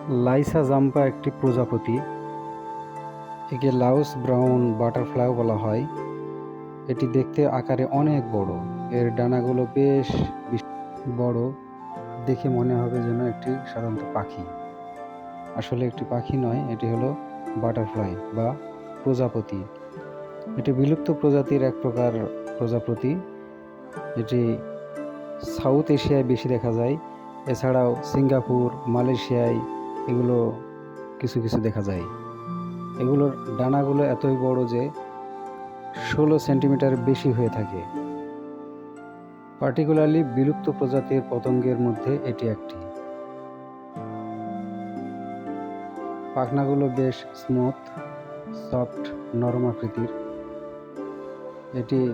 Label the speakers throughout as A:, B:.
A: লাইসা জাম্পা একটি প্রজাপতি। একে লাউস ব্রাউন বাটারফ্লাই বলা হয়। এটি দেখতে আকারে অনেক বড়। এর ডানাগুলো বেশ বড়। দেখে মনে হবে যেন একটি সাধারণত পাখি। আসলে একটি পাখি নয়, এটি হলো বাটারফ্লাই বা প্রজাপতি। এটি বিলুপ্ত প্রজাতির এক প্রকার প্রজাপতি। এটি সাউথ এশিয়ায় বেশি দেখা যায়। এছাড়াও সিঙ্গাপুর, মালয়েশিয়ায় এগুলো কিছু কিছু দেখা যায়। এগুলোর ডানাগুলো এতই বড় যে 16 সেন্টিমিটার বেশি হয়ে থাকে। পার্টিকুলারলি বিলুপ্ত প্রজাতির পতঙ্গের মধ্যে এটি একটি। পাখনাগুলো বেশ স্মুথ, সফট, নরম আকৃতির। এটি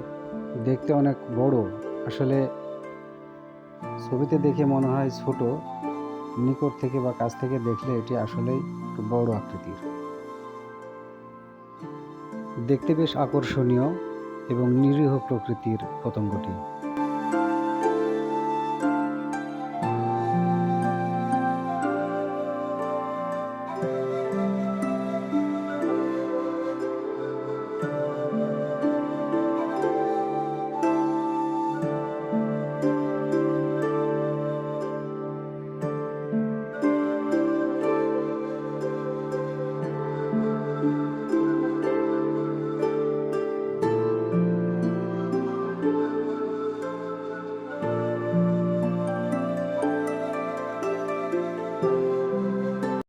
A: দেখতে অনেক বড়। আসলে ছবিতে দেখে মনে হয় ছোট, নিকট থেকে বা কাছ থেকে দেখলে এটি আসলেই একটু বড় আকৃতির। দেখতে বেশ আকর্ষণীয় এবং নিরীহ প্রকৃতির পতঙ্গটি।